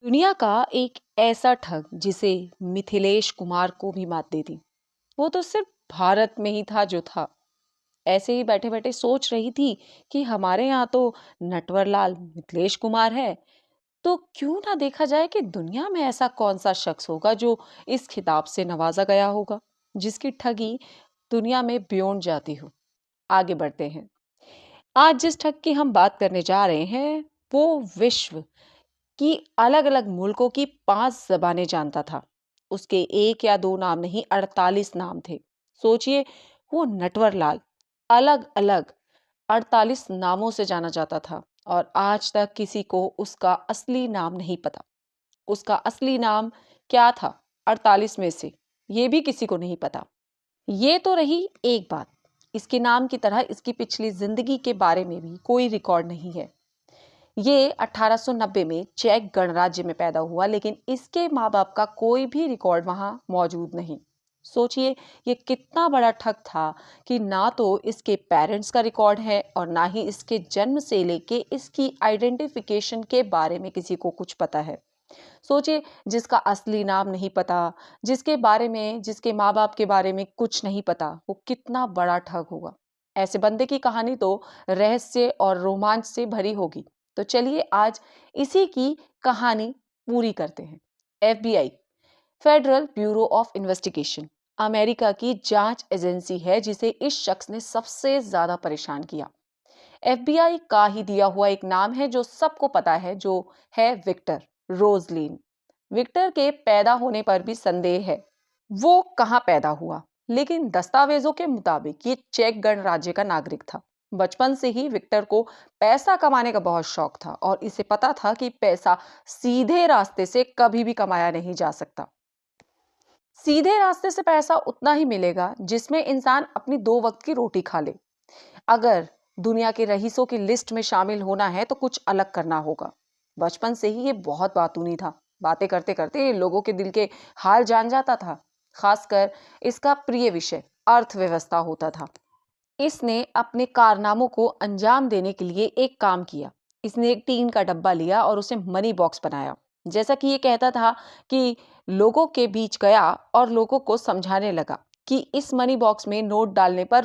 दुनिया का एक ऐसा ठग जिसे मिथिलेश कुमार को भी मात दी थी। वो तो सिर्फ भारत में ही था जो था। ऐसे ही बैठे बैठे सोच रही थी कि हमारे यहाँ तो नटवरलाल मिथिलेश कुमार है, तो क्यों ना देखा जाए कि दुनिया में ऐसा कौन सा शख्स होगा जो इस खिताब से नवाजा गया होगा, जिसकी ठगी दुनिया में बियॉन्ड जाती हो। आगे बढ़ते हैं। आज जिस ठग की हम बात करने जा रहे हैं वो विश्व कि अलग-अलग मुल्कों की 5 ज़बानें जानता था। उसके 1 या 2 नाम नहीं, 48 नाम थे। सोचिए, वो नटवरलाल अलग-अलग 48 नामों से जाना जाता था और आज तक किसी को उसका असली नाम नहीं पता। उसका असली नाम क्या था 48 में से, ये भी किसी को नहीं पता। ये तो रही एक बात। इसके नाम की तरह इसकी पिछली जिंदगी के बारे में भी कोई रिकॉर्ड नहीं है। ये 1890 में चेक गणराज्य में पैदा हुआ, लेकिन इसके माँ बाप का कोई भी रिकॉर्ड वहां मौजूद नहीं। सोचिए, ये कितना बड़ा ठग था कि ना तो इसके पेरेंट्स का रिकॉर्ड है और ना ही इसके जन्म से लेके इसकी आइडेंटिफिकेशन के बारे में किसी को कुछ पता है। सोचिए, जिसका असली नाम नहीं पता, जिसके बारे में, जिसके माँ बाप के बारे में कुछ नहीं पता, वो कितना बड़ा ठग होगा। ऐसे बंदे की कहानी तो रहस्य और रोमांच से भरी होगी। तो चलिए आज इसी की कहानी पूरी करते हैं। FBI, federal bureau of investigation, America की जांच एजेंसी है जिसे इस शख्स ने सबसे ज्यादा परेशान किया। एफबीआई का ही दिया हुआ एक नाम है जो सबको पता है, जो है विक्टर रोजलिन। विक्टर के पैदा होने पर भी संदेह है वो कहाँ पैदा हुआ, लेकिन दस्तावेजों के मुताबिक ये चेक गणराज्य का नागरिक था। बचपन से ही विक्टर को पैसा कमाने का बहुत शौक था और इसे पता था कि पैसा सीधे रास्ते से कभी भी कमाया नहीं जा सकता। सीधे रास्ते से पैसा उतना ही मिलेगा जिसमें इंसान अपनी 2 वक्त की रोटी खा ले। अगर दुनिया के रईसों की लिस्ट में शामिल होना है तो कुछ अलग करना होगा। बचपन से ही ये बहुत बातूनी था। बातें करते करते ये लोगों के दिल के हाल जान जाता था। खासकर इसका प्रिय विषय अर्थव्यवस्था होता था। इसने अपने कारनामों को अंजाम देने के लिए एक काम किया। इसने एक टीन का डब्बा लिया और उसे मनी बॉक्स बनाया। जैसा कि ये कहता था कि लोगों के बीच गया और लोगों को समझाने लगा कि इस मनी बॉक्स में नोट डालने पर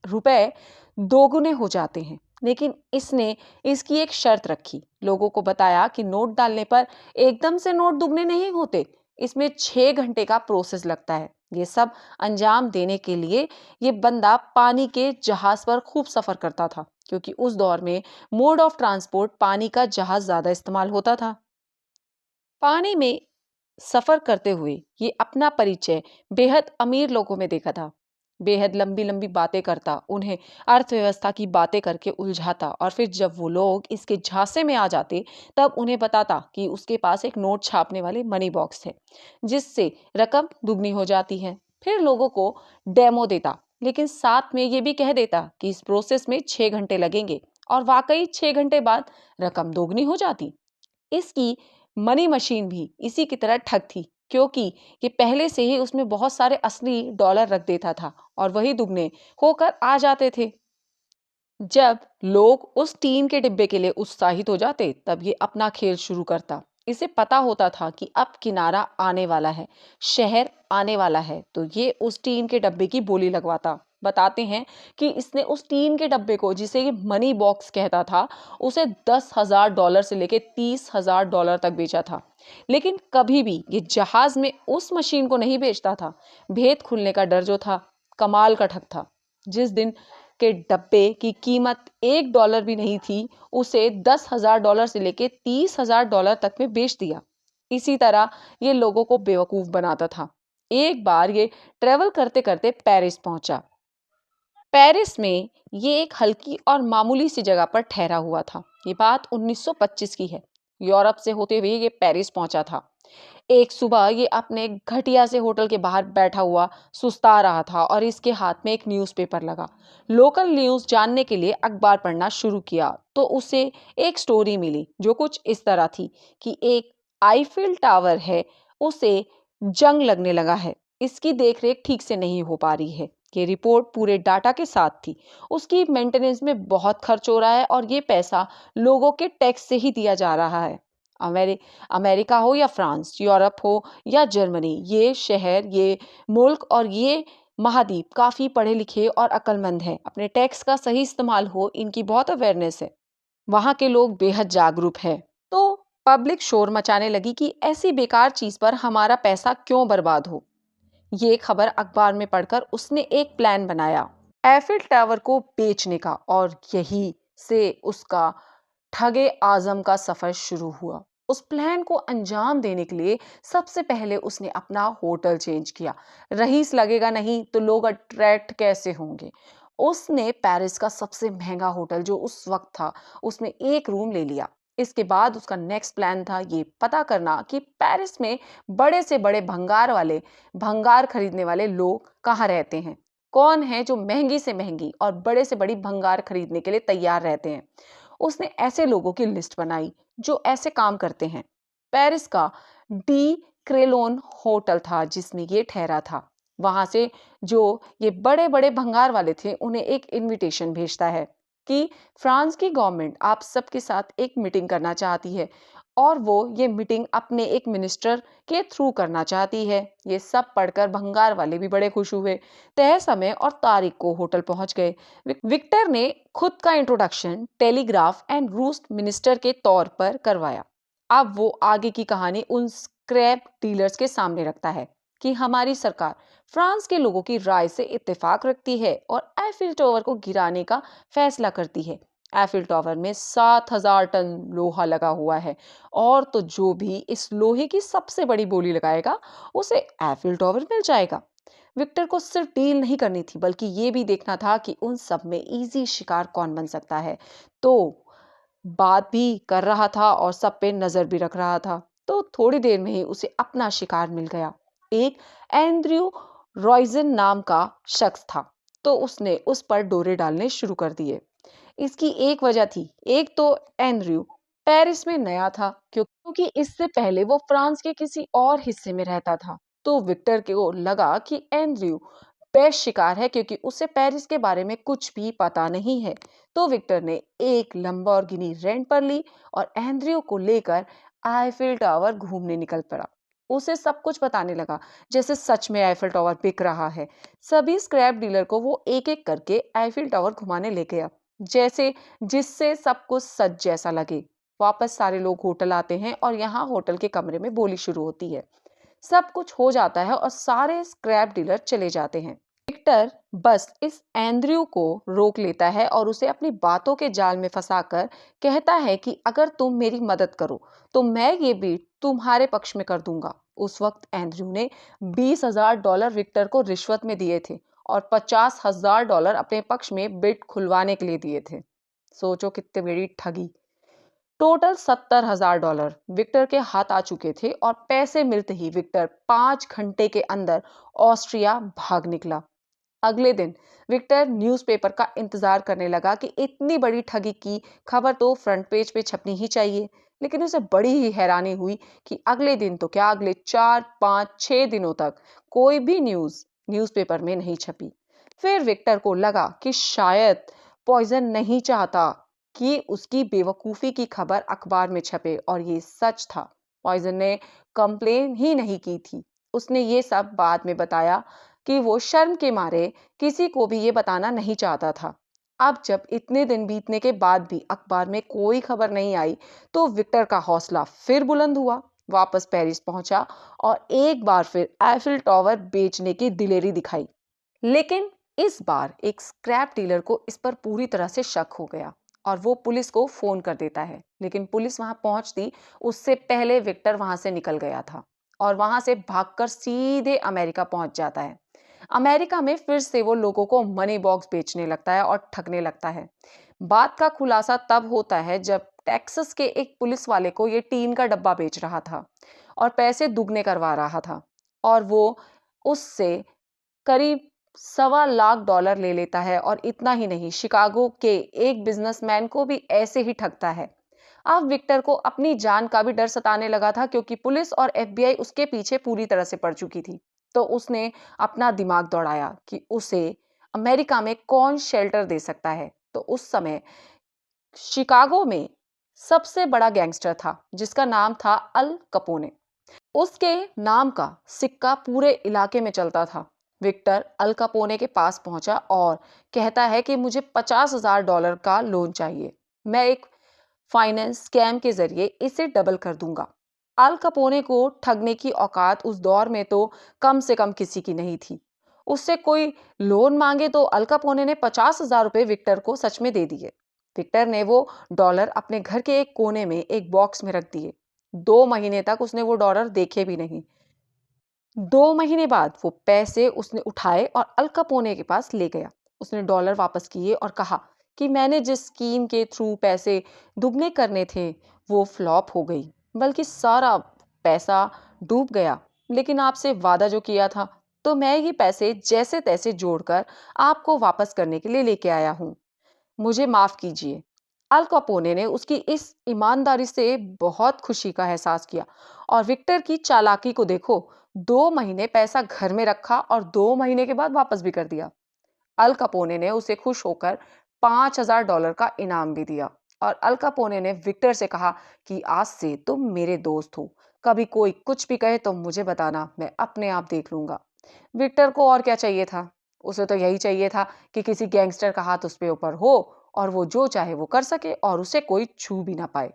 रुपए दोगुने हो जाते हैं। लेकिन इसने इसकी एक शर्त रखी। लोगों को बताया कि नोट डालने पर एकदम से नोट दुगने नहीं होते। इसमें 6 घंटे का प्रोसेस लगता है। ये सब अंजाम देने के लिए ये बंदा पानी के जहाज पर खूब सफर करता था, क्योंकि उस दौर में मोड ऑफ ट्रांसपोर्ट पानी का जहाज ज्यादा इस्तेमाल होता था। पानी में सफर करते हुए ये अपना परिचय बेहद अमीर लोगों में देखा था। बेहद लंबी लंबी बातें करता, उन्हें अर्थव्यवस्था की बातें करके उलझाता और फिर जब वो लोग इसके झांसे में आ जाते तब उन्हें बताता कि उसके पास एक नोट छापने वाले मनी बॉक्स है जिससे रकम दुगनी हो जाती है। फिर लोगों को डेमो देता, लेकिन साथ में ये भी कह देता कि इस प्रोसेस में 6 घंटे लगेंगे और वाकई 6 घंटे बाद रकम दोगुनी हो जाती। इसकी मनी मशीन भी इसी की तरह ठग थी, क्योंकि ये पहले से ही उसमें बहुत सारे असली डॉलर रख देता था और वही दुगने होकर आ जाते थे। जब लोग उस टीन के डिब्बे के लिए उत्साहित हो जाते तब ये अपना खेल शुरू करता। इसे पता होता था कि अब किनारा आने वाला है, शहर आने वाला है, तो ये उस टीन के डब्बे की बोली लगवाता। बताते हैं कि इसने उस टीन के डब्बे को, जिसे ये मनी बॉक्स कहता था, उसे $10,000 से लेके $30,000 तक बेचा था। लेकिन कभी भी ये जहाज में उस मशीन को नहीं बेचता था। भेद खुलने का डर जो था, कमाल का ठग था। जिस दिन के डब्बे की कीमत $1 भी नहीं थी, उसे $10,000 से लेके $30,000 तक में बेच दिया। इसी तरह ये लोगों को बेवकूफ बनाता था। एक बार ये ट्रेवल करते करते पेरिस पहुंचा। पेरिस में ये एक हल्की और मामूली सी जगह पर ठहरा हुआ था। ये बात 1925 की है। यूरोप से होते हुए ये पेरिस पहुंचा था। एक सुबह ये अपने घटिया से होटल के बाहर बैठा हुआ सुस्ता रहा था और इसके हाथ में एक न्यूज़पेपर लगा। लोकल न्यूज़ जानने के लिए अखबार पढ़ना शुरू किया तो उसे एक स्टोरी मिली जो कुछ इस तरह थी कि एक आईफिल टावर है, उसे जंग लगने लगा है, इसकी देखरेख ठीक से नहीं हो पा रही है। ये रिपोर्ट पूरे डाटा के साथ थी। उसकी मेंटेनेंस में बहुत खर्च हो रहा है और ये पैसा लोगों के टैक्स से ही दिया जा रहा है। अमेरिका हो या फ्रांस, यूरोप हो या जर्मनी, ये शहर, ये मुल्क और ये महाद्वीप काफी पढ़े लिखे और अक्लमंद हैं। अपने टैक्स का सही इस्तेमाल हो, इनकी बहुत अवेयरनेस है। वहां के लोग बेहद जागरूक हैं। तो पब्लिक शोर मचाने लगी कि ऐसी बेकार चीज पर हमारा पैसा क्यों बर्बाद हो। ये खबर अखबार में पढ़कर उसने एक प्लान बनाया एफिल टावर को बेचने का, और यही से उसका ठगे आजम का सफर शुरू हुआ। उस प्लान को अंजाम देने के लिए सबसे पहले उसने अपना होटल चेंज किया। रईस लगेगा नहीं तो लोग अट्रैक्ट कैसे होंगे। उसने पेरिस का सबसे महंगा होटल जो उस वक्त था उसमें एक रूम ले लिया। इसके बाद उसका नेक्स्ट प्लान था ये पता करना कि पेरिस में बड़े से बड़े भंगार खरीदने वाले लोग कहाँ रहते हैं, कौन है जो महंगी से महंगी और बड़े से बड़ी भंगार खरीदने के लिए तैयार रहते हैं। उसने ऐसे लोगों की लिस्ट बनाई जो ऐसे काम करते हैं। पेरिस का डी क्रेलोन होटल था जिसमें ये ठहरा था। वहां से जो ये बड़े बड़े भंगार वाले थे उन्हें एक इनविटेशन भेजता है कि फ्रांस की गवर्नमेंट आप सबके साथ एक मीटिंग करना चाहती है, और वो ये मीटिंग अपने एक मिनिस्टर के थ्रू करना चाहती है। ये सब पढ़कर भंगार वाले भी बड़े खुश हुए। तय समय और तारीख को होटल पहुंच गए। विक्टर ने खुद का introduction telegraph and roost minister के तौर पर करवाया। अब वो आगे की कहानी उन स्क्रैप डीलर्स के सामने रखता है कि हमारी सरकार फ्रांस के लोगों की राय से इत्तेफाक रखती है और एफिल टावर को गिराने का फैसला करती है। एफिल टावर में 7,000 टन लोहा लगा हुआ है, और तो जो भी इस लोहे की सबसे बड़ी बोली लगाएगा उसे एफिल टावर मिल जाएगा। विक्टर को सिर्फ डील नहीं करनी थी बल्कि ये भी देखना था कि उन सब में इजी शिकार कौन बन सकता है। तो बात भी कर रहा था और सब पे नजर भी रख रहा था। तो थोड़ी देर में ही उसे अपना शिकार मिल गया। एक एंड्रयू रॉयजन नाम का शख्स था। तो उसने उस पर डोरे डालने शुरू कर दिए। इसकी एक वजह थी। एक तो एंड्रयू पेरिस में नया था क्योंकि इससे पहले वो फ्रांस के किसी और हिस्से में रहता था। तो विक्टर को लगा कि एंड्रयू बेस्ट शिकार है क्योंकि उसे पेरिस के बारे में कुछ भी पता नहीं है। तो विक्टर ने एक लंबोर्गिनी रेंट पर ली और एंड्रयू को लेकर आईफिल टावर घूमने निकल पड़ा। उसे सब कुछ बताने लगा जैसे सच में आईफिल टावर बिक रहा है। सभी स्क्रैप डीलर को वो एक एक करके आईफिल टावर घुमाने ले गया, जैसे जिससे सब कुछ सच जैसा लगे। वापस सारे लोग होटल आते हैं और यहाँ होटल के कमरे में बोली शुरू होती है। सब कुछ हो जाता है और सारे स्क्रैप डीलर चले जाते हैं। विक्टर बस इस एंड्रयू को रोक लेता है और उसे अपनी बातों के जाल में फंसाकर कहता है कि अगर तुम मेरी मदद करो तो मैं ये बीट तुम्हारे पक्ष में कर दूंगा। उस वक्त एंड्रयू ने $20,000 विक्टर को रिश्वत में दिए थे और $50,000 अपने पक्ष में बिट खुलवाने के लिए दिए थे। सोचो कितनी बड़ी ठगी। टोटल $70,000 विक्टर के हाथ आ चुके थे और पैसे मिलते ही विक्टर 5 घंटे के अंदर ऑस्ट्रिया भाग निकला। अगले दिन विक्टर न्यूज़पेपर का इंतजार करने लगा कि इतनी बड़ी ठगी की खबर तो फ्रंट पेज पे छपनी ही चाहिए। लेकिन उसे बड़ी ही हैरानी हुई कि अगले दिन तो क्या, अगले 4, 5, 6 दिनों तक कोई भी न्यूज़पेपर में नहीं छपी। फिर विक्टर को लगा कि शायद पॉइजन नहीं चाहता कि उसकी बेवकूफी की खबर अखबार में छपे, और ये सच था। पॉइजन ने कंप्लेन ही नहीं की थी। उसने ये सब बाद में बताया कि वो शर्म के मारे किसी को भी ये बताना नहीं चाहता था। अब जब इतने दिन बीतने के बाद भी अखबार में कोई खबर नहीं आई तो विक्टर का हौसला फिर बुलंद हुआ। वापस पेरिस पहुंचा और एक बार फिर एफिल टावर बेचने की दिलेरी दिखाई। लेकिन इस बार एक स्क्रैप डीलर को इस पर पूरी तरह से शक हो गया और वो पुलिस को फोन कर देता है। लेकिन पुलिस वहां पहुंचती उससे पहले विक्टर वहां से निकल गया था और वहां से भागकर सीधे अमेरिका पहुंच जाता है। अमेरिका में फिर से वो लोगों को मनी बॉक्स बेचने लगता है और ठगने लगता है। बात का खुलासा तब होता है जब टेक्सास के एक पुलिस वाले को ये टीन का डब्बा बेच रहा था और पैसे दुगने करवा रहा था, और वो उससे करीब $1.25 ले लेता है। और इतना ही नहीं, शिकागो के एक बिजनेसमैन को भी ऐसे ही ठगता है। अब विक्टर को अपनी जान का भी डर सताने लगा था क्योंकि पुलिस और एफबीआई उसके पीछे पूरी तरह से पड़ चुकी थी। तो उसने अपना दिमाग दौड़ाया कि उसे अमेरिका में कौन शेल्टर दे सकता है। तो उस समय शिकागो में सबसे बड़ा गैंगस्टर था जिसका नाम था अल कपोने। उसके नाम का सिक्का पूरे इलाके में चलता था। विक्टर अल कपोने के पास पहुंचा और कहता है कि मुझे $50,000 का लोन चाहिए। मैं एक फाइनेंस स्कैम के जरिए इसे डबल कर दूंगा। अल कपोने को ठगने की औकात उस दौर में तो कम से कम किसी की नहीं थी। उससे कोई लोन मांगे तो अल कपोने ने $50,000 विक्टर को सच में दे दिए। विक्टर ने वो डॉलर अपने घर के एक कोने में एक बॉक्स में रख दिए। 2 महीने तक उसने वो डॉलर देखे भी नहीं। 2 महीने बाद वो पैसे उसने उठाए और अल कपोने के पास ले गया। उसने डॉलर वापस किए और कहा कि मैंने जिस स्कीम के थ्रू पैसे दुगने करने थे वो फ्लॉप हो गई, बल्कि सारा पैसा डूब गया। लेकिन आपसे वादा जो किया था, तो मैं ये पैसे जैसे तैसे जोड़कर आपको वापस करने के लिए लेके आया हूँ। मुझे माफ कीजिए। अल कपोने ने उसकी इस ईमानदारी से बहुत खुशी का एहसास किया। और विक्टर की चालाकी को देखो, 2 महीने पैसा घर में रखा और 2 महीने के बाद वापस भी कर दिया। अल कपोने ने उसे खुश होकर $5,000 का इनाम भी दिया। और अल कपोने ने विक्टर से कहा कि आज से तुम मेरे दोस्त हो। कभी कोई कुछ भी कहे तो मुझे बताना, मैं अपने आप देख लूंगा। विक्टर को और क्या चाहिए था? उसे तो यही चाहिए था कि किसी गैंगस्टर का हाथ उस पे ऊपर हो और वो जो चाहे वो कर सके और उसे कोई छू भी ना पाए।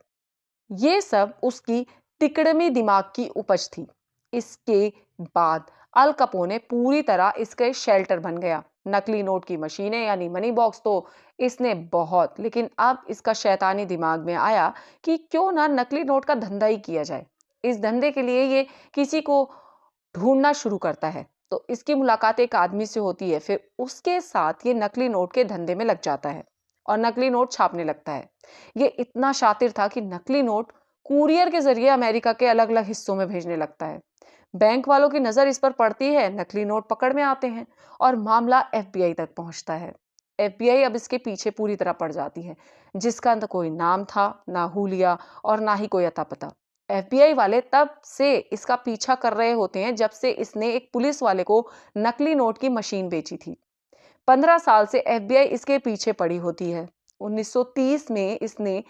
ये सब उसकी तिकड़मी दिमाग की उपज थी। इसके बाद अल कपोने पूरी तरह इसके शेल्टर बन गया। नकली नोट की मशीनें यानी मनी बॉक्स तो इसने बहुत, लेकिन अब इसका शैतानी दिमाग में आया कि क्यों ना नकली नोट का धंधा ही किया जाए। इस धंधे के लिए ये किसी को ढूंढना शुरू करता है। तो इसकी मुलाकात एक आदमी से होती है, फिर उसके साथ ये नकली नोट के धंधे में लग जाता है और नकली नोट छापने लगता है। ये इतना शातिर था कि नकली नोट कुरियर के जरिए अमेरिका के अलग अलग हिस्सों में भेजने लगता है। बैंक वालों की नजर इस पर पड़ती है, नकली नोट पकड़ में आते हैं और मामला एफबीआई तक पहुंचता है। एफबीआई अब इसके पीछे पूरी तरह पड़ जाती है, जिसका न कोई नाम था, ना हुलिया और ना ही कोई अता पता। एफबीआई वाले तब से इसका पीछा कर रहे होते हैं जब से इसने एक पुलिस वाले को नकली नोट की मशीन बेची थी। 15 साल से एफबीआई इसके पीछे पड़ी होती है। 1930 में इसने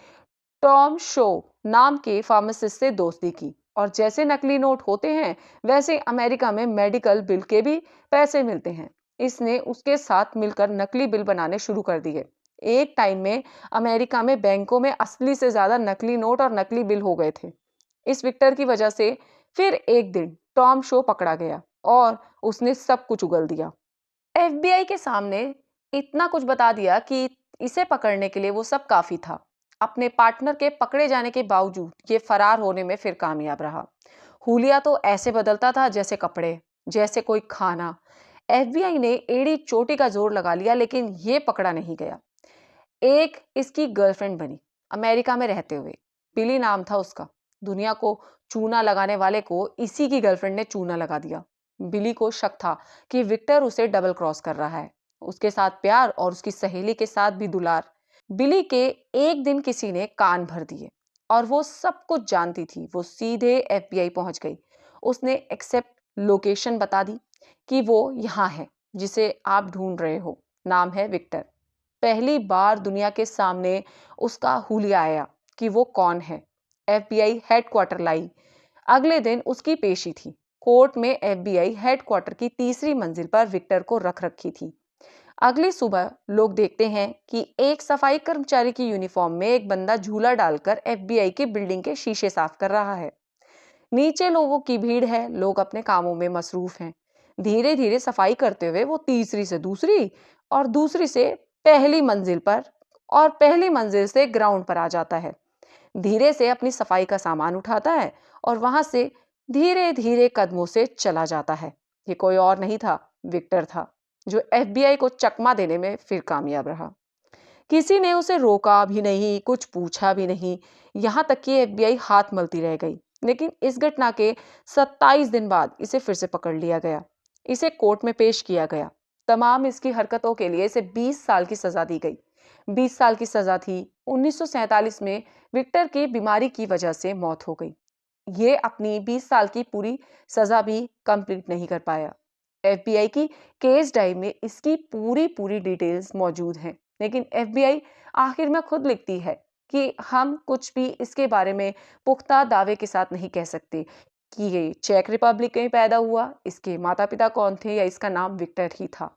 टॉम शो नाम के फार्मासिस्ट से दोस्ती की और जैसे नकली नोट होते हैं वैसे अमेरिका में मेडिकल बिल के भी पैसे मिलते हैं। इसने उसके साथ मिलकर नकली बिल बनाने शुरू कर दिए। एक टाइम में अमेरिका में बैंकों में असली से ज्यादा नकली नोट और नकली बिल हो गए थे। इस विक्टर की वजह से फिर एक दिन टॉम शो पकड़ा गया और उसने सब कुछ उगल दिया। एफबीआई के सामने इतना कुछ बता दिया कि इसे पकड़ने के लिए वो सब काफी था। अपने पार्टनर के पकड़े जाने के बावजूद ये फरार होने में फिर कामयाब रहा। हुलिया तो ऐसे बदलता था जैसे कपड़े, जैसे कोई खाना। एफबीआई ने एड़ी चोटी का जोर लगा लिया, लेकिन ये पकड़ा नहीं गया। एक इसकी गर्लफ्रेंड बनी अमेरिका में रहते हुए। बिली नाम था उसका। दुनिया को चूना लगाने वाले को इसी की गर्लफ्रेंड ने चूना लगा दिया। बिली को शक था कि विक्टर उसे डबल क्रॉस कर रहा है, उसके साथ प्यार और उसकी सहेली के साथ भी दुलार। बिली के एक दिन किसी ने कान भर दिए और वो सब कुछ जानती थी। वो सीधे एफबीआई पहुंच गई। उसने एक्सेप्ट लोकेशन बता दी कि वो यहाँ है जिसे आप ढूंढ रहे हो। नाम है विक्टर। पहली बार दुनिया के सामने उसका हुलिया आया कि वो कौन है। एफबीआई हेडक्वार्टर लाई। अगले दिन उसकी पेशी थी। कोर्ट में एफबीआई हेडक्वार्टर की तीसरी मंजिल पर विक्टर को रख रखी थी। अगली सुबह लोग देखते हैं कि एक सफाई कर्मचारी की यूनिफॉर्म में एक बंदा झूला डालकर एफबीआई की बिल्डिंग के शीशे साफ कर रहा है। नीचे लोगों की भीड़ है, लोग अपने कामों में मसरूफ हैं। धीरे धीरे सफाई करते हुए वो तीसरी से दूसरी और दूसरी से पहली मंजिल पर और पहली मंजिल से ग्राउंड पर आ जाता है। धीरे से अपनी सफाई का सामान उठाता है और वहां से धीरे धीरे कदमों से चला जाता है। ये कोई और नहीं था, विक्टर था, जो एफबीआई को चकमा देने में फिर कामयाब रहा। किसी ने उसे रोका भी नहीं, कुछ पूछा भी नहीं, यहाँ तक कि एफबीआई हाथ मलती रह गई। लेकिन इस घटना के 27 दिन बाद इसे फिर से पकड़ लिया गया। इसे कोर्ट में पेश किया गया। तमाम इसकी हरकतों के लिए इसे 20 साल की सजा दी गई। 20 साल की सजा थी। 1947 में विक्टर की बीमारी की वजह से मौत हो गई। ये अपनी 20 साल की पूरी सजा भी कंप्लीट नहीं कर पाया। एफबीआई की केस डायरी में इसकी पूरी पूरी डिटेल्स मौजूद हैं, लेकिन एफबीआई आखिर में खुद लिखती है कि हम कुछ भी इसके बारे में पुख्ता दावे के साथ नहीं कह सकते कि ये चेक रिपब्लिक में पैदा हुआ, इसके माता-पिता कौन थे या इसका नाम विक्टर ही था।